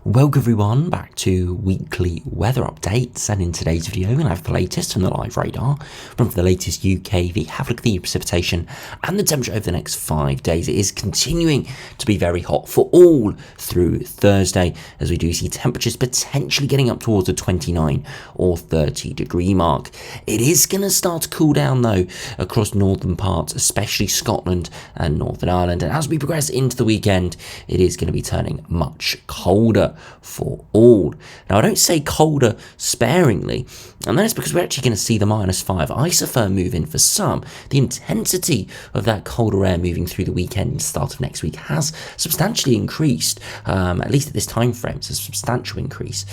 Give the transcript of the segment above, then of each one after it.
Welcome everyone back to weekly weather updates, and in today's video we're going to have the latest from the live radar from the latest UKV, have a look at the precipitation and the temperature over the next 5 days. It is continuing to be very hot for all through Thursday, as we do see temperatures potentially getting up towards the 29 or 30 degree mark. It is going to start to cool down though across northern parts, especially Scotland and Northern Ireland, and as we progress into the weekend it is going to be turning much colder for all. Now I don't say colder sparingly, and that is because we're actually going to see the -5 isotherm move in for some. The intensity of that colder air moving through the weekend and start of next week has substantially increased, at least at this time frame. It's a substantial increase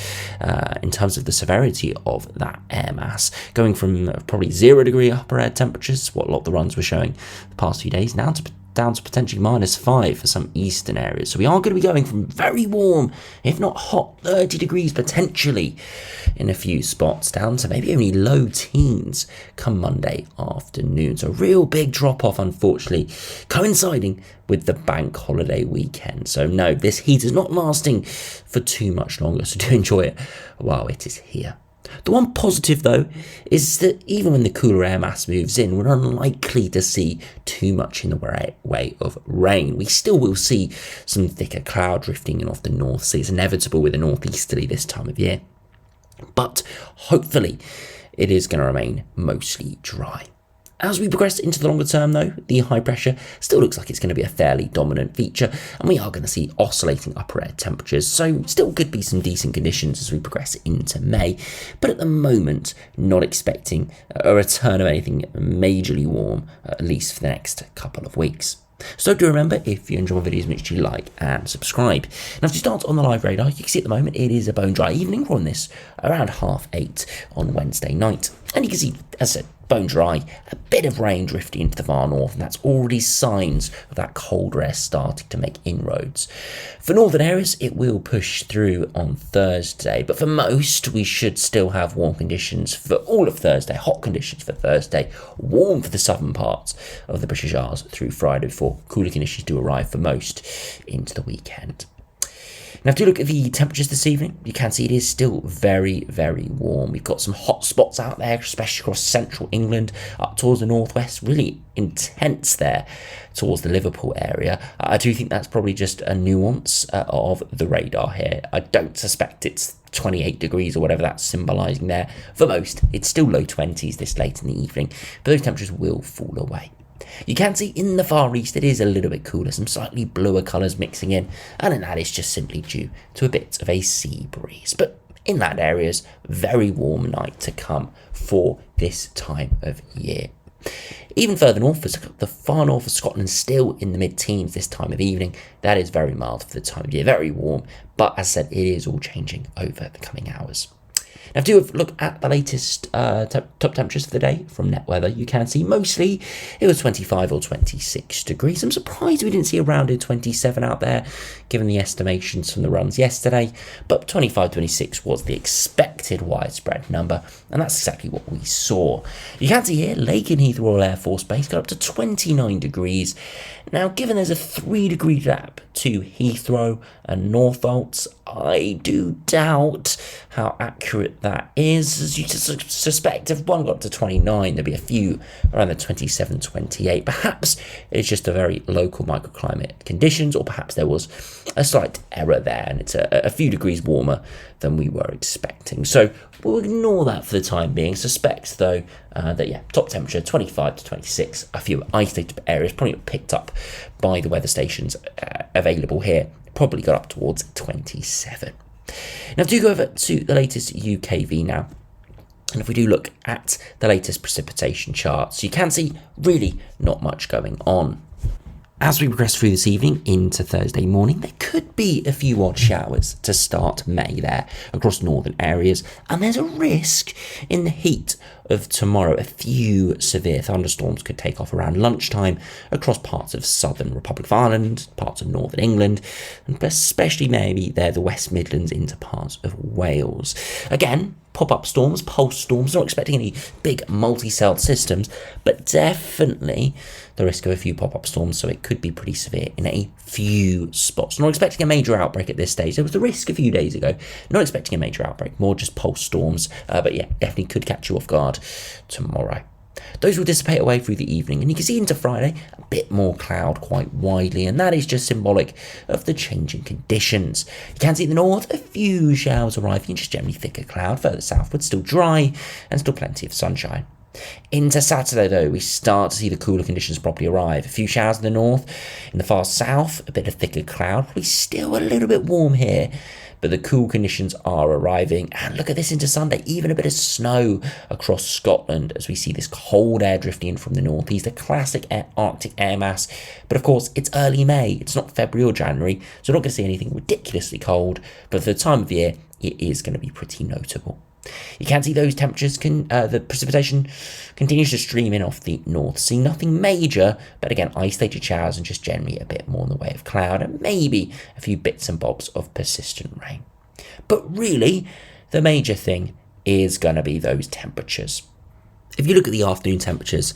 in terms of the severity of that air mass, going from probably 0 degree upper air temperatures, what a lot of the runs were showing the past few days, now down to potentially -5 for some eastern areas. So we are going to be going from very warm, if not hot, 30 degrees potentially in a few spots, down to maybe only low teens come Monday afternoon. So a real big drop off, unfortunately, coinciding with the bank holiday weekend. So no, this heat is not lasting for too much longer, so do enjoy it while it is here. The one positive though is that even when the cooler air mass moves in, we're unlikely to see too much in the way of rain. We still will see some thicker cloud drifting in off the North Sea. It's inevitable with a northeasterly this time of year, but hopefully it is going to remain mostly dry. As we progress into the longer term though, the high pressure still looks like it's going to be a fairly dominant feature, and we are going to see oscillating upper air temperatures, so still could be some decent conditions as we progress into May, but at the moment not expecting a return of anything majorly warm, at least for the next couple of weeks. So do remember, if you enjoy my videos, make sure you like and subscribe. Now to start on the live radar, you can see at the moment it is a bone dry evening. We're on this around 8:30 on Wednesday night, and you can see, as I said, bone dry, a bit of rain drifting into the far north, and that's already signs of that colder air starting to make inroads. For northern areas, it will push through on Thursday, but for most, we should still have warm conditions for all of Thursday, hot conditions for Thursday, warm for the southern parts of the British Isles through Friday, before cooler conditions do arrive for most into the weekend. Now, if you look at the temperatures this evening, you can see it is still very, very warm. We've got some hot spots out there, especially across central England, up towards the northwest, really intense there towards the Liverpool area. I do think that's probably just a nuance of the radar here. I don't suspect it's 28 degrees or whatever that's symbolising there. For most, it's still low 20s this late in the evening, but those temperatures will fall away. You can see in the far east it is a little bit cooler, some slightly bluer colours mixing in, and then that is just simply due to a bit of a sea breeze. But inland areas, very warm night to come for this time of year. Even further north, the far north of Scotland, still in the mid-teens this time of evening. That is very mild for the time of year, very warm, but as I said, it is all changing over the coming hours. Now, if you have a look at the latest top temperatures for the day from Net Weather, you can see mostly it was 25 or 26 degrees. I'm surprised we didn't see a rounded 27 out there, given the estimations from the runs yesterday, but 25, 26 was the expected widespread number, and that's exactly what we saw. You can see here, Lake and Heathrow Royal Air Force Base got up to 29 degrees. Now, given there's a 3-degree gap to Heathrow and Northolt's, I do doubt how accurate that is, as you suspect if one got to 29, there'd be a few around the 27, 28. Perhaps it's just a very local microclimate conditions, or perhaps there was a slight error there, and it's a few degrees warmer than we were expecting. So we'll ignore that for the time being. Suspect, though, that, top temperature 25 to 26. A few isolated areas probably picked up by the weather stations available here. Probably got up towards 27. Now, do go over to the latest UKV now. And if we do look at the latest precipitation charts, you can see really not much going on. As we progress through this evening into Thursday morning, there could be a few odd showers to start May there across northern areas, and there's a risk in the heat of tomorrow. A few severe thunderstorms could take off around lunchtime across parts of southern Republic of Ireland, parts of northern England, and especially maybe there the West Midlands into parts of Wales. Again, pop-up storms, pulse storms. Not expecting any big multi-celled systems, but definitely the risk of a few pop-up storms, so it could be pretty severe in a few spots. Not expecting a major outbreak at this stage. There was the risk a few days ago. Not expecting a major outbreak, more just pulse storms, but yeah, definitely could catch you off guard tomorrow. Those will dissipate away through the evening, and you can see into Friday a bit more cloud quite widely, and that is just symbolic of the changing conditions. You can see in the north a few showers arriving, just generally thicker cloud. Further southwards, still dry and still plenty of sunshine. Into Saturday, though, we start to see the cooler conditions properly arrive. A few showers in the north, in the far south, a bit of thicker cloud, probably still a little bit warm here. But the cool conditions are arriving, and look at this into Sunday, even a bit of snow across Scotland as we see this cold air drifting in from the northeast, a classic Arctic air mass. But of course, it's early May, it's not February or January, so we're not going to see anything ridiculously cold, but for the time of year, it is going to be pretty notable. You can see those temperatures, the precipitation continues to stream in off the North Sea. Nothing major, but again, isolated showers and just generally a bit more in the way of cloud and maybe a few bits and bobs of persistent rain. But really, the major thing is going to be those temperatures. If you look at the afternoon temperatures,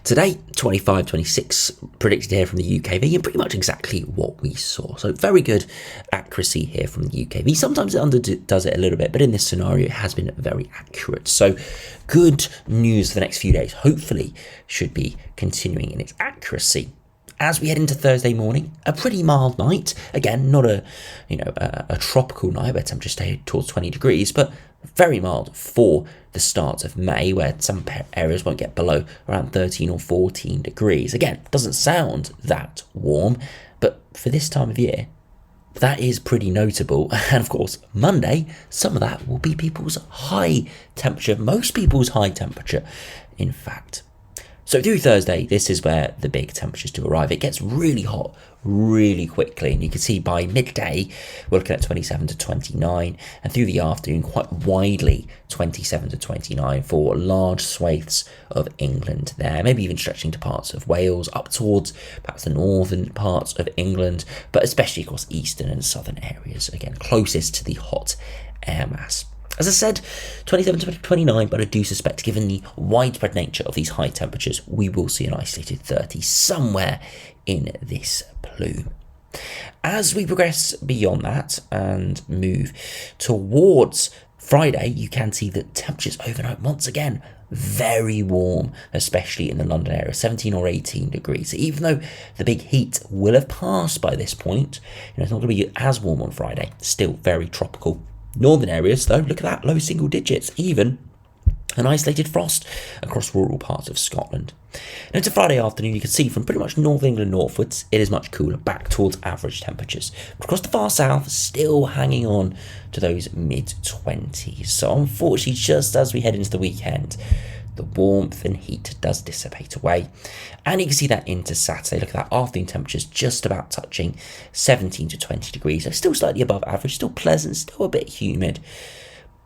today 25, 26 predicted here from the UKV, and pretty much exactly what we saw. So very good accuracy here from the UKV. Sometimes it underdoes it a little bit, but in this scenario, it has been very accurate. So good news for the next few days. Hopefully should be continuing in its accuracy. As we head into Thursday morning, a pretty mild night. Again, not a tropical night where temperatures stay towards 20 degrees, but very mild for the start of May, where some areas won't get below around 13 or 14 degrees. Again, doesn't sound that warm, but for this time of year, that is pretty notable. And of course, Monday, some of that will be people's high temperature, most people's high temperature, in fact. So through Thursday, this is where the big temperatures do arrive. It gets really hot really quickly, and you can see by midday we're looking at 27 to 29, and through the afternoon quite widely 27 to 29 for large swathes of England there, maybe even stretching to parts of Wales, up towards perhaps the northern parts of England, but especially across eastern and southern areas, again closest to the hot air mass. As I said, 27 to 29, but I do suspect, given the widespread nature of these high temperatures, we will see an isolated 30 somewhere in this plume. As we progress beyond that and move towards Friday, you can see that temperatures overnight, once again, very warm, especially in the London area, 17 or 18 degrees. So even though the big heat will have passed by this point, it's not going to be as warm on Friday, still very tropical. Northern areas, though, look at that, low single digits, even an isolated frost across rural parts of Scotland. And into Friday afternoon, you can see from pretty much North England northwards, it is much cooler, back towards average temperatures. But across the far south, still hanging on to those mid-20s. So unfortunately, just as we head into the weekend, the warmth and heat does dissipate away. And you can see that into Saturday. Look at that, afternoon temperatures just about touching 17 to 20 degrees. So still slightly above average, still pleasant, still a bit humid,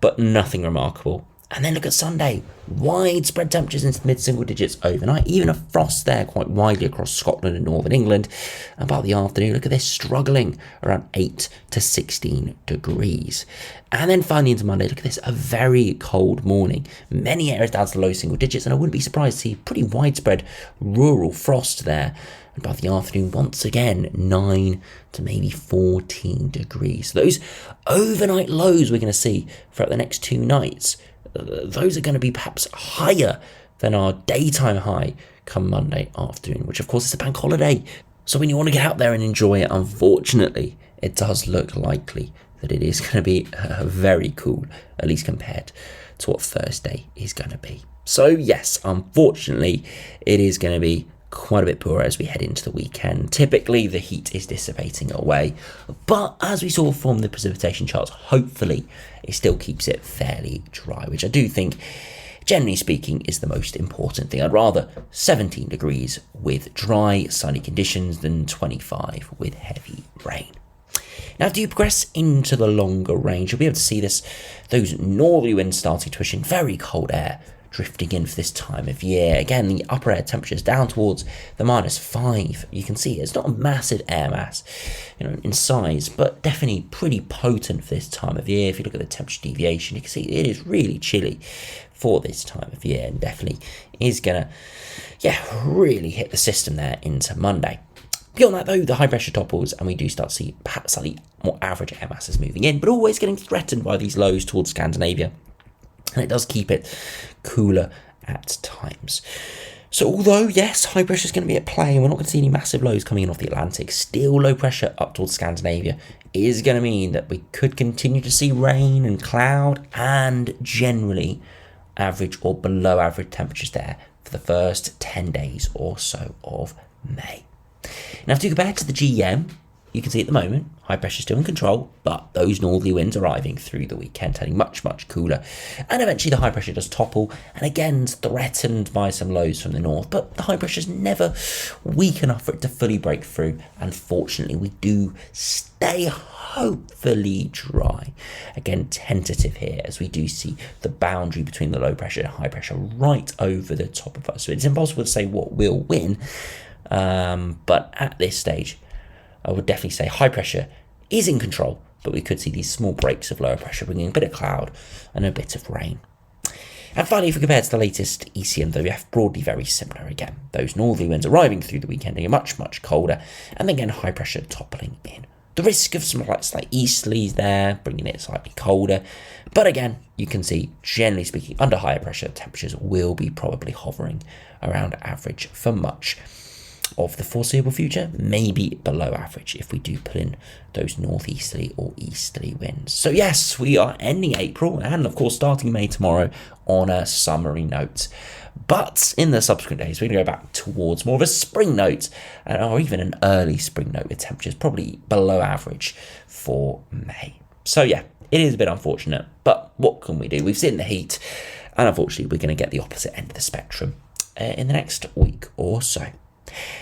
but nothing remarkable. And then look at Sunday, widespread temperatures into mid-single digits overnight, even a frost there quite widely across Scotland and northern England. And by the afternoon, look at this, struggling around 8 to 16 degrees. And then finally into Monday, look at this, a very cold morning. Many areas down to low single digits, and I wouldn't be surprised to see pretty widespread rural frost there. And by the afternoon, once again, 9 to maybe 14 degrees. So those overnight lows we're going to see throughout the next 2 nights, those are going to be perhaps higher than our daytime high come Monday afternoon, which of course is a bank holiday. So when you want to get out there and enjoy it, unfortunately, it does look likely that it is going to be very cool, at least compared to what Thursday is going to be. So yes, unfortunately, it is going to be quite a bit poorer as we head into the weekend. Typically, the heat is dissipating away, but as we saw from the precipitation charts, hopefully it still keeps it fairly dry, which I do think, generally speaking, is the most important thing. I'd rather 17 degrees with dry, sunny conditions than 25 with heavy rain. Now, if you progress into the longer range, you'll be able to see those northerly winds starting to push in very cold air drifting in for this time of year. Again, the upper air temperatures down towards the -5. You can see it's not a massive air mass, in size, but definitely pretty potent for this time of year. If you look at the temperature deviation, you can see it is really chilly for this time of year, and definitely is gonna, really hit the system there into Monday. Beyond that, though, the high pressure topples, and we do start to see perhaps slightly more average air masses moving in, but always getting threatened by these lows towards Scandinavia. And it does keep it cooler at times. So although, yes, high pressure is going to be at play, and we're not going to see any massive lows coming in off the Atlantic, still low pressure up towards Scandinavia is going to mean that we could continue to see rain and cloud and generally average or below average temperatures there for the first 10 days or so of May. Now, if you compare to the GEM, you can see at the moment, high pressure still in control, but those northerly winds arriving through the weekend, turning much, much cooler. And eventually the high pressure does topple, and again threatened by some lows from the north, but the high pressure is never weak enough for it to fully break through. And fortunately, we do stay hopefully dry. Again, tentative here, as we do see the boundary between the low pressure and high pressure right over the top of us. So it's impossible to say what will win, but at this stage, I would definitely say high pressure is in control, but we could see these small breaks of lower pressure bringing a bit of cloud and a bit of rain. And finally, if we compare to the latest ECMWF, broadly very similar again. Those northerly winds arriving through the weekend are much, much colder, and again high pressure toppling in. The risk of some slight easterlies there, bringing it slightly colder. But again, you can see, generally speaking, under higher pressure, temperatures will be probably hovering around average for much of the foreseeable future, maybe below average if we do pull in those northeasterly or easterly winds. So yes, we are ending April and of course starting May tomorrow on a summery note. But in the subsequent days, we're going to go back towards more of a spring note, or even an early spring note with temperatures probably below average for May. So yeah, it is a bit unfortunate, but what can we do? We've seen the heat, and unfortunately we're going to get the opposite end of the spectrum in the next week or so.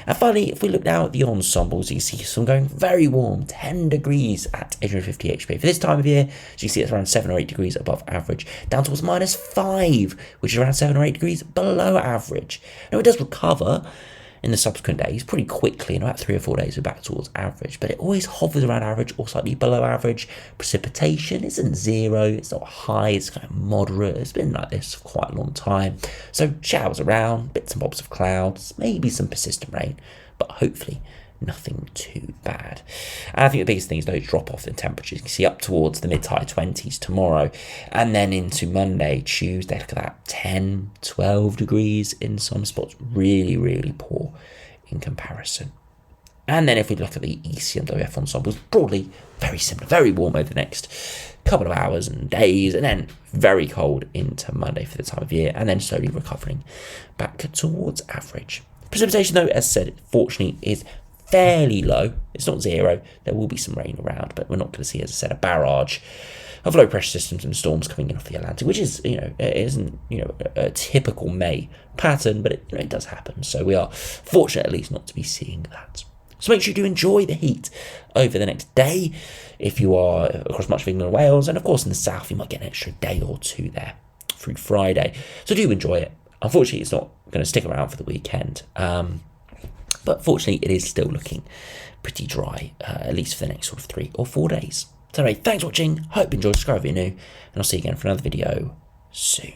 And finally, if we look now at the ensembles, you can see some going very warm, 10 degrees at 850 HP. For this time of year, so you see it's around 7 or 8 degrees above average, down towards -5, which is around 7 or 8 degrees below average. Now, it does recover in the subsequent days pretty quickly. In about 3 or 4 days, we're back towards average, but it always hovers around average or slightly below average. Precipitation isn't zero, it's not high, it's kind of moderate. It's been like this for quite a long time. So showers around, bits and bobs of clouds, maybe some persistent rain, but hopefully nothing too bad. And I think the biggest thing is those drop off in temperatures. You can see up towards the mid to high 20s tomorrow, and then into Monday, Tuesday, look at that, 10, 12 degrees in some spots. Really, really poor in comparison. And then if we look at the ECMWF ensembles, broadly very similar, very warm over the next couple of hours and days, and then very cold into Monday for the time of year, and then slowly recovering back towards average. Precipitation, though, as said, fortunately, is fairly low. It's not zero. There will be some rain around, but we're not going to see, as I said, a barrage of low pressure systems and storms coming in off the Atlantic, which is, it isn't, a typical May pattern, but it does happen. So we are fortunate, at least, not to be seeing that. So make sure you do enjoy the heat over the next day if you are across much of England and Wales, and of course in the south you might get an extra day or two there through Friday. So do enjoy it. Unfortunately, it's not going to stick around for the weekend. But fortunately, it is still looking pretty dry, at least for the next sort of 3 or 4 days. So anyway, thanks for watching. Hope you enjoyed. Subscribe if you're new, and I'll see you again for another video soon.